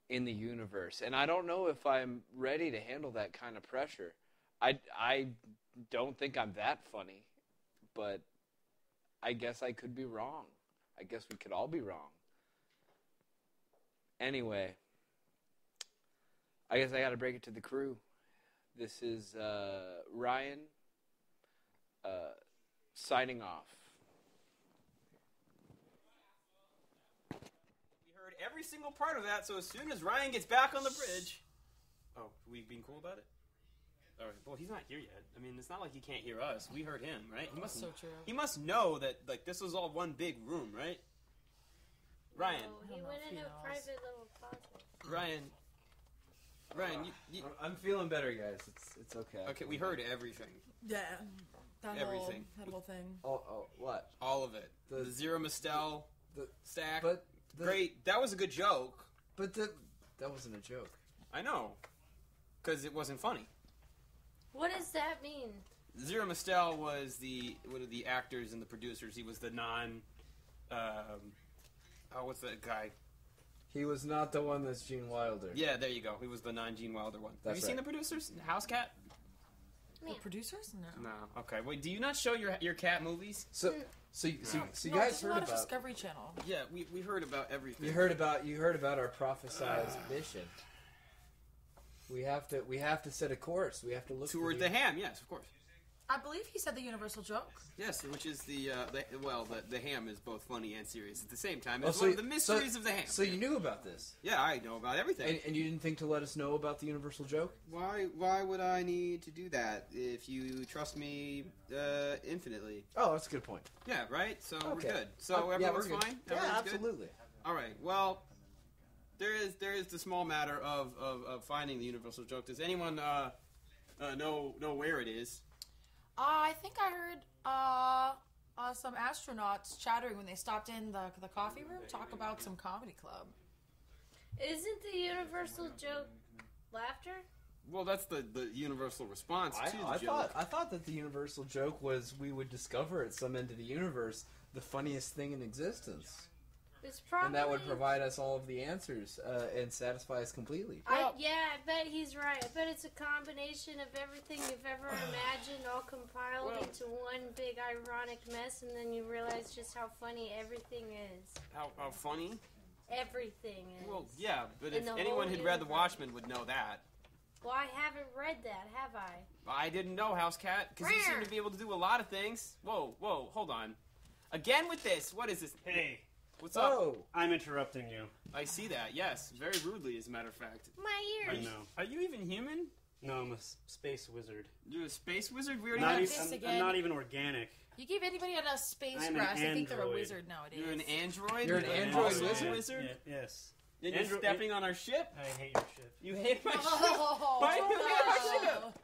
in the universe. And I don't know if I'm ready to handle that kind of pressure. I don't think I'm that funny, but I guess I could be wrong. I guess we could all be wrong. Anyway, I guess I gotta break it to the crew. This is Ryan signing off. We heard every single part of that, so as soon as Ryan gets back on the bridge... Oh, we being cool about it? All right. Well, he's not here yet. I mean, it's not like he can't hear us. We heard him, right? That's so true. He must know that, like, this was all one big room, right? Ryan. No, he went in a private little closet. Ryan, you I'm feeling better, guys. It's okay. okay, we heard everything. Yeah. That Everything. whole thing. Oh, what? All of it. The Zero Mistel The stack. but Great. That was a good joke. But that wasn't a joke. I know. Because it wasn't funny. What does that mean? Zero Mistel was one of the actors and the producers. He was the what's that guy? He was not the one that's Gene Wilder. Yeah, there you go. He was the non-Gene Wilder one. Have you seen the producers? House Cat? The producers? No. No. Okay. Wait, do you not show your cat movies? So you No, guys it's heard not a about Discovery Channel. Yeah, we heard about everything. you heard about our prophesized mission. We have to set a course. We have to look Toward the ham, yes, of course. I believe he said the universal joke. Yes, which is the ham is both funny and serious at the same time. It's one of the mysteries of the ham. So you knew about this? Yeah, I know about everything. And you didn't think to let us know about the universal joke? Why would I need to do that if you trust me infinitely? Oh, that's a good point. Yeah, right? So Okay. we're good. So everyone's we're good. fine? Yeah, Everyone's good? absolutely. All right. Well, there is the small matter of finding the universal joke. Does anyone know where it is? I think I heard some astronauts chattering when they stopped in the coffee room, talk about some comedy club. Isn't the universal joke laughter? Well, that's the universal response to the joke. I thought that the universal joke was we would discover at some end of the universe the funniest thing in existence. It's probably... And that would provide us all of the answers and satisfy us completely. I bet he's right. I bet it's a combination of everything you've ever imagined all compiled into one big ironic mess, and then you realize just how funny everything is. How funny? Everything is. Well, yeah, but In if the anyone whole had read The universe. Watchmen would know that. Well, I haven't read that, have I? I didn't know, House Cat, because you seem to be able to do a lot of things. Whoa, hold on. Again with this. What is this? Hey, What's up? Oh, I'm interrupting you. I see that, yes. Very rudely, as a matter of fact. My I ears. know. Are you even human? No, I'm a space wizard. You're a space wizard? We already Not had even- this. this I'm again. not even organic. You give anybody a space I'm an grass, I think they're a android. wizard nowadays. You're an android? You're an android also wizard? a wizard? Yeah, yes. And you're stepping on our ship? I hate your ship. You hate my ship? Oh, Why do you hate our ship?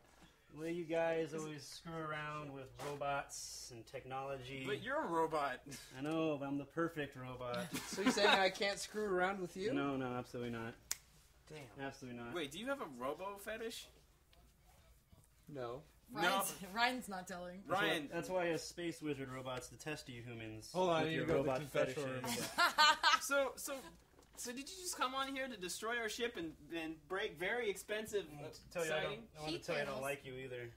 The way you guys always screw around with robots and technology. But you're a robot. I know, but I'm the perfect robot. so you're saying I can't screw around with you? No, absolutely not. Damn. Absolutely not. Wait, do you have a robo fetish? No. Ryan's not telling. Ryan. That's why as space wizard robots detest you humans. Hold on, with you your go to the robot confessional fetishes. room. So did you just come on here to destroy our ship and break very expensive I siding? want to tell you I don't like you either.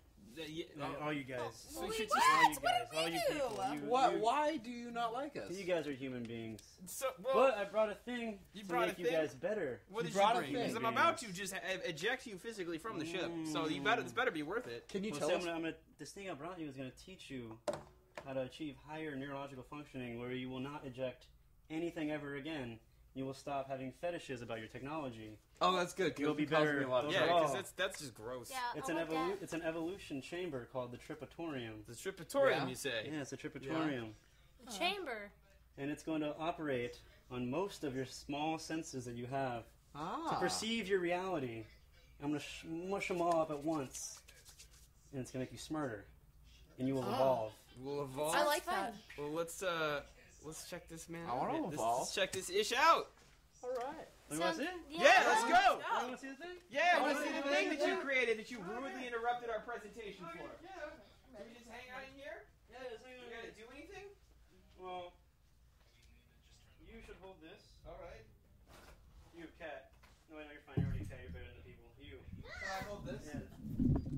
All you guys. Well, we should what? just- All you What guys. did All we you do? people. Why do you not like us? You guys are human beings. So, well, But I brought a thing You to brought make a you thing? guys better. what You did brought you a bring? thing. Because I'm about to just eject you physically from the ship. So this better be worth it. Can you Well, tell see, us? this thing I brought you is going to teach you how to achieve higher neurological functioning where you will not eject anything ever again. You will stop having fetishes about your technology. Oh, that's good. You'll be causing better. me a lot of Yeah, trouble. because that's just gross. Yeah, It's I an want that. it's an evolution chamber called the Tripatorium. The Tripatorium, Yeah. you say? Yeah, it's a Tripatorium. The chamber. And it's going to operate on most of your small senses that you have Ah. to perceive your reality. I'm going to mush them all up at once. And it's going to make you smarter. And you will evolve. We'll evolve. I like that. Well, let's check this man. I wanna out. evolve. Let's check this ish out. All right. You want to see it? Yeah, let's go. You want to see the thing? Yeah, I want to Oh, see the yeah, thing that you yeah. created that you rudely interrupted our presentation for. Can we just hang out in here? Yeah, this thing. You gotta do anything? Well, you should hold this. All right. You, cat. No, I know you're fine. You're already a cat. You're better than the people. You. Can I hold this? Yeah.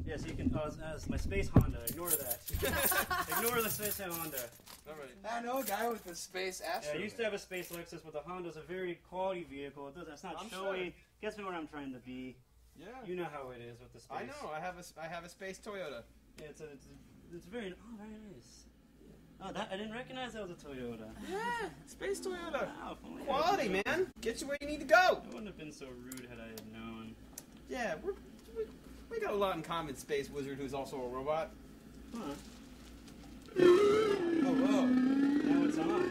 Yeah, so you can. Oh, it's my space Honda. Ignore that. Ignore the space Honda. All right. I know a guy with a space Yeah, Astro. I used to have a space Lexus, but the Honda's a very quality vehicle. It's not I'm showy. sure. Gets me where I'm trying to be. Yeah. You know how it is with the space. I know. I have a space Toyota. Yeah, it's very nice. Oh, that I didn't recognize that was a Toyota. Yeah, space Toyota. Wow, if only I Quality, had known. man. Get you where you need to go. I wouldn't have been so rude had I had known. Yeah, we got a lot in common. Space Wizard, who's also a robot. Huh. Oh, whoa. Now it's on.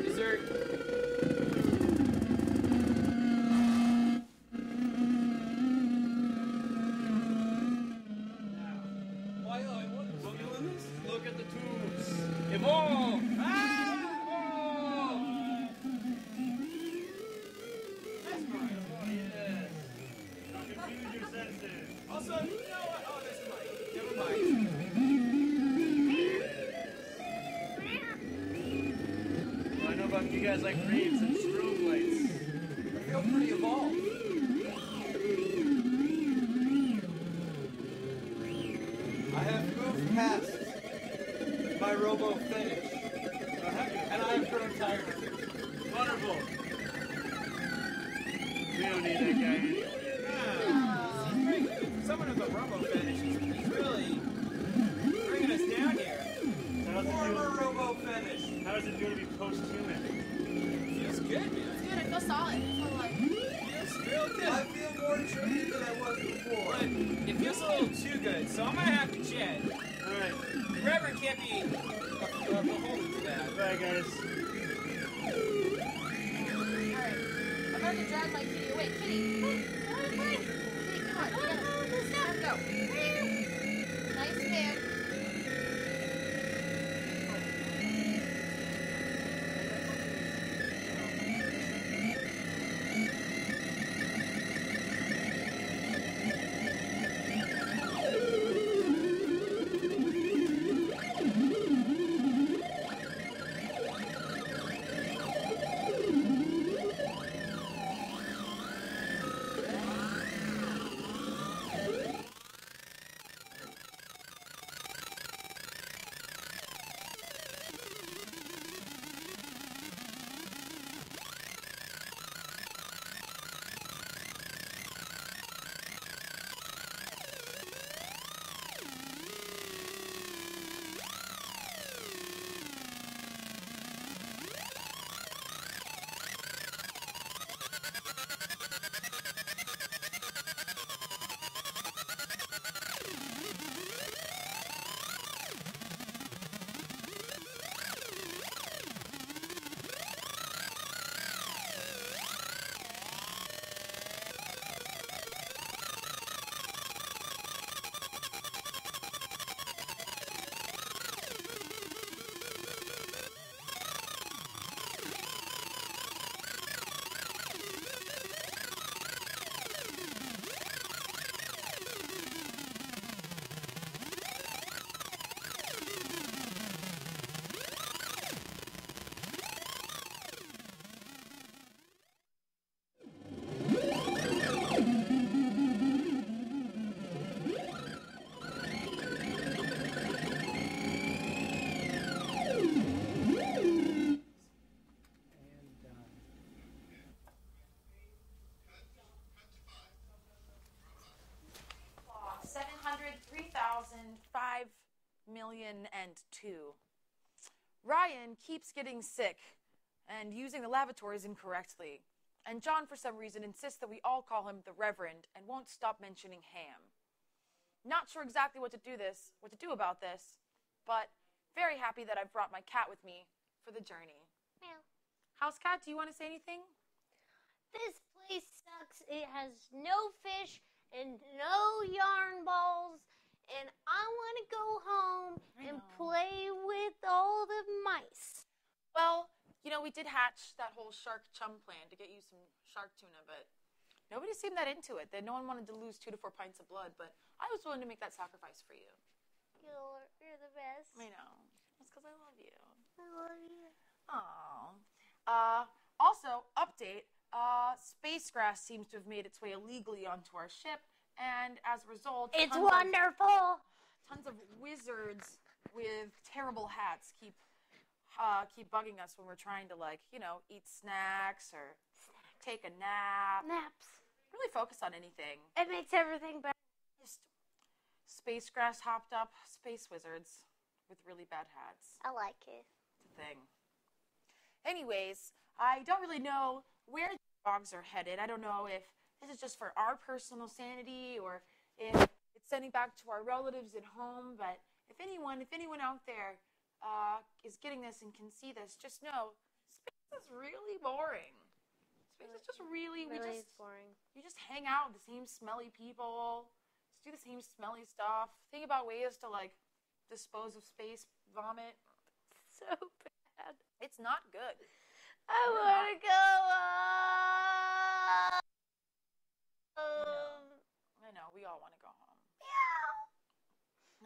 Is there? Look at the tubes. Evolve! Ah! Evolve! Mesmerize. Oh, yes. Don't confuse your senses. Also, you know what? Oh, there's Mike. Never mind. Well, I know about you guys like reeds and strobe lights. I feel pretty evolved. I have moved past my robo finish. And I have grown tired of it. Wonderful. We don't need that guy anymore. He's pretty good. Someone with a robo fetish, he's really bringing us down here. Former robo finish. How does it feel to be post-human? Feels good, man. It's good. I feel solid. I feel like. Feels real good. I feel more treated than I was before. But it feels a little too good, so I'm gonna have to chat. Alright. The Reverend can't be beholden to that. Bye, guys. Alright. I'm going to drag my kitty away. Kitty! Kitty, come on. Let's go. Nice man. 1,000,002. Ryan keeps getting sick and using the lavatories incorrectly. And John, for some reason, insists that we all call him the Reverend and won't stop mentioning ham. Not sure exactly what to do about this, but very happy that I've brought my cat with me for the journey. Meow. House cat, do you want to say anything? This place sucks. It has no fish and no yarn balls, and I want to go home and play with all the mice. Well, we did hatch that whole shark chum plan to get you some shark tuna, but nobody seemed that into it. No one wanted to lose 2 to 4 pints of blood, but I was willing to make that sacrifice for you. You're the best. I know. That's because I love you. I love you. Aww. Also, update, space grass seems to have made its way illegally onto our ship, and as a result... It's wonderful! Tons of wizards with terrible hats keep bugging us when we're trying to, eat snacks or take a nap. Naps. Really focus on anything. It makes everything better. Just space grass hopped up space wizards with really bad hats. I like it. It's a thing. Anyways, I don't really know where the dogs are headed. I don't know if this is just for our personal sanity or if it's sending back to our relatives at home, but if anyone out there is getting this and can see this, just know space is really boring. Space is just really boring. You just hang out with the same smelly people, just do the same smelly stuff. Think about ways to dispose of space vomit. So bad. It's not good. I want to go home. I know, we all want to go home. Meow.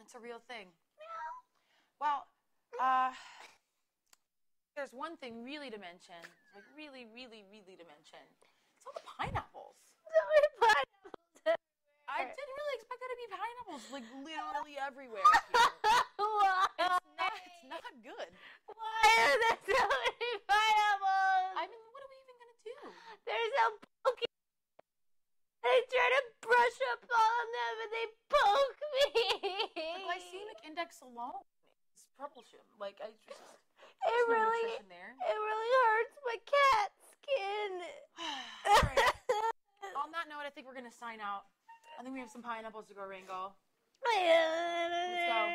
It's a real thing. Meow. Well, there's one thing really to mention, really, really, really to mention. It's all the pineapples. So many pineapples everywhere. I didn't really expect there to be pineapples, literally everywhere here. Why? It's not good. Why are there so many pineapples? I mean, what are we even going to do? They're so pokey. They try to brush up on them and they poke me. The glycemic index alone is troublesome. It really hurts my cat skin. All right. On that note, I think we're going to sign out. I think we have some pineapples to go wrangle. Let's go.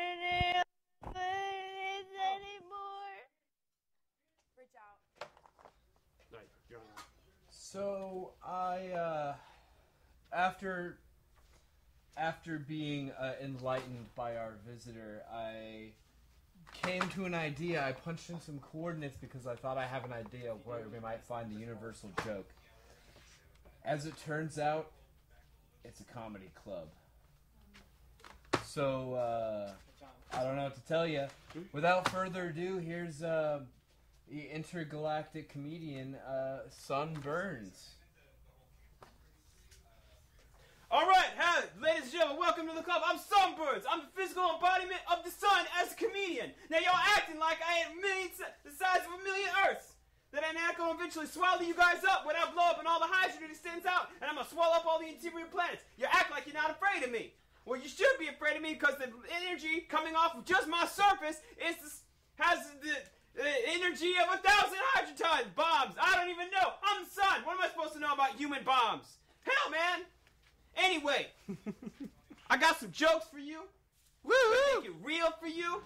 Anymore. Reach out. No, you're on. So I, after being enlightened by our visitor, I came to an idea. I punched in some coordinates because I thought I have an idea of where we might find the universal joke. As it turns out, it's a comedy club. So, I don't know what to tell you. Without further ado, here's the intergalactic comedian, Sun Burns. All right, ladies and gentlemen, welcome to the club. I'm Sunbirds. I'm the physical embodiment of the sun as a comedian. Now, y'all acting like I ain't the size of 1,000,000 Earths. That I'm not going to eventually swallow you guys up when I blow up and all the hydrogen extends out, and I'm going to swallow up all the interior planets. You act like you're not afraid of me. Well, you should be afraid of me because the energy coming off of just my surface has the energy of 1,000 hydrogen bombs. I don't even know. I'm the sun. What am I supposed to know about human bombs? Hell, man. Anyway, I got some jokes for you. Woo! Make it real for you.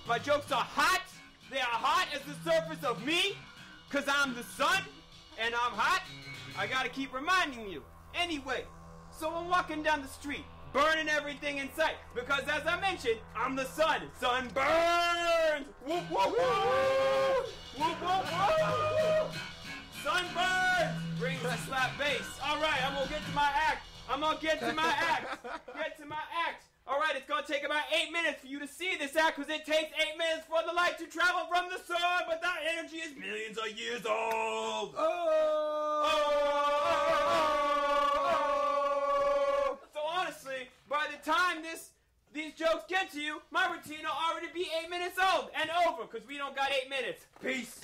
My jokes are hot. They are hot as the surface of me, because I'm the sun, and I'm hot. I gotta keep reminding you. Anyway, so I'm walking down the street, burning everything in sight, because as I mentioned, I'm the sun. Sun burns! Whoop, whoop, whoop! Whoop, whoop, whoop! Sun burns! Brings the slap bass. All right, I'm gonna get to my act. Get to my act. All right, it's going to take about 8 minutes for you to see this act because it takes 8 minutes for the light to travel from the sun, but that energy is millions of years old. So honestly, by the time these jokes get to you, my routine will already be 8 minutes old and over because we don't got 8 minutes. Peace.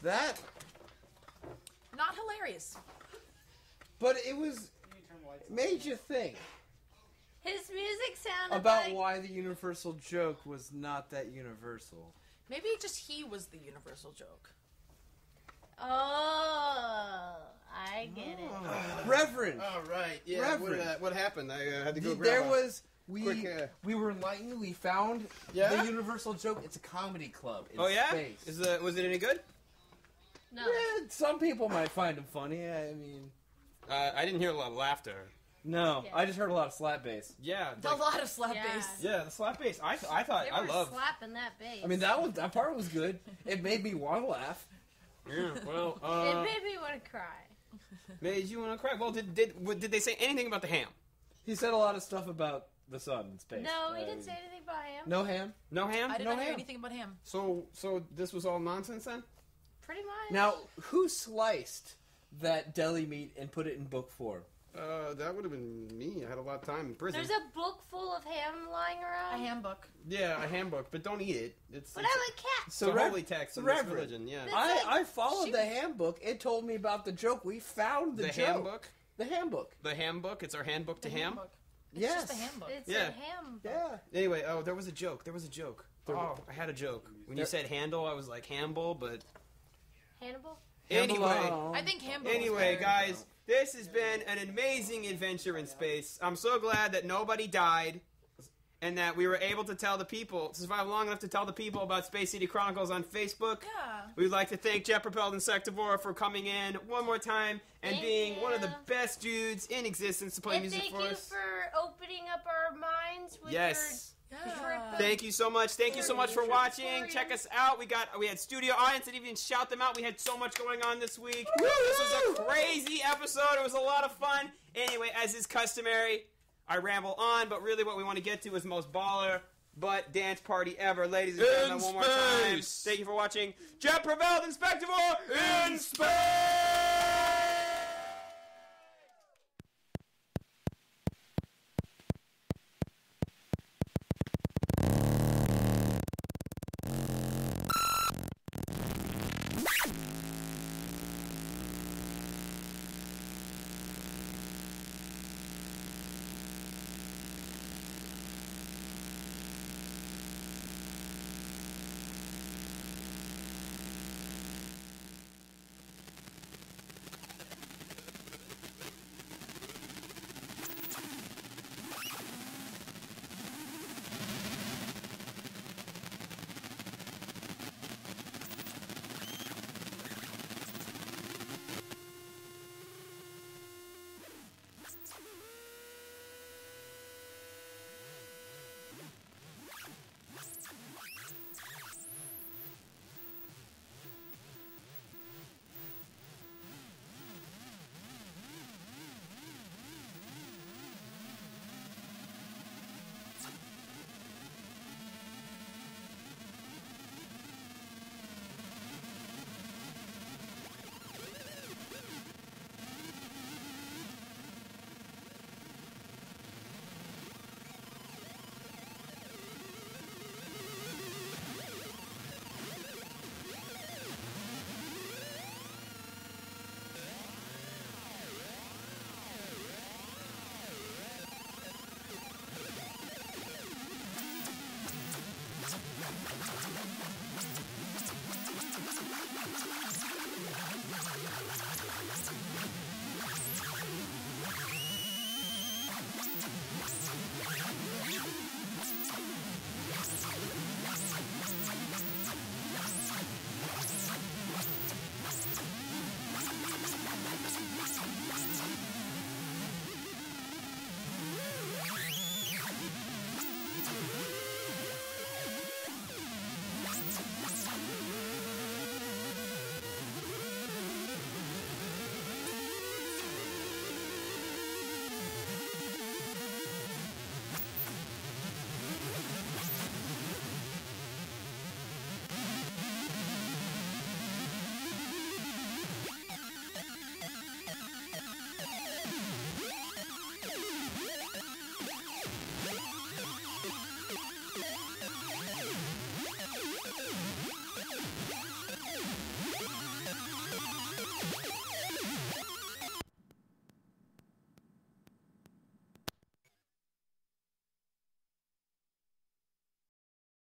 That, Not hilarious. but it made you think His music sounded about like... why the universal joke was not that universal. Maybe just he was the universal joke. Oh, I get it. Reverend, All right. Yeah. Reverend. What happened? I had to go there grab was quick, we were enlightened. We found Yeah? the universal joke. It's a comedy club in Oh yeah? space. Was it any good? No. Yeah, some people might find him funny. I mean, I didn't hear a lot of laughter. no, Yeah. I just heard a lot of slap bass. Yeah. A lot of slap Yeah. bass. Yeah, the slap bass. I thought They I were love. slapping that bass. I mean, that part was good. It made me want to laugh. Yeah. Well, It made me want to cry. made you want to cry. Well, did they say anything about the ham? He said a lot of stuff about the sun and space. No, he didn't say anything about him. No ham. No ham. I did No not hear ham. anything about him. So this was all nonsense then? Pretty much. Now, who sliced that deli meat and put it in book form? That would have been me. I had a lot of time in prison. There's a book full of ham lying around. A handbook. Yeah, a handbook, but don't eat it. It's But I'm a cat. it's a holy text in this Reverend, religion. Yeah. I followed the handbook. It told me about the joke. We found the joke. handbook. The handbook. The handbook. It's our handbook to The ham. handbook. It's Yes. just a handbook. It's Yeah. a ham. Yeah. Anyway, there was a joke. I had a joke. When you said handle, I was like Hamble, but Hannibal? anyway. I think handbook. Anyway, guys, this has been an amazing adventure in space. I'm so glad that nobody died and that we were able to survive long enough to tell the people about Space City Chronicles on Facebook. Yeah. We'd like to thank Jet Propelled Insectivore for coming in one more time and Thank being one of the you. best dudes in existence to play And music thank for you us. for opening up our minds with Yes. Yeah. Thank you so much. Thank you so much for watching. Sorry. Check us out. We had studio audience that even shout them out. We had so much going on this week. This was a crazy episode. It was a lot of fun. Anyway, as is customary, I ramble on, but really what we want to get to is most baller butt dance party ever. Ladies and gentlemen, one more time. Thank you for watching. Jet Propelled Insectivore in space!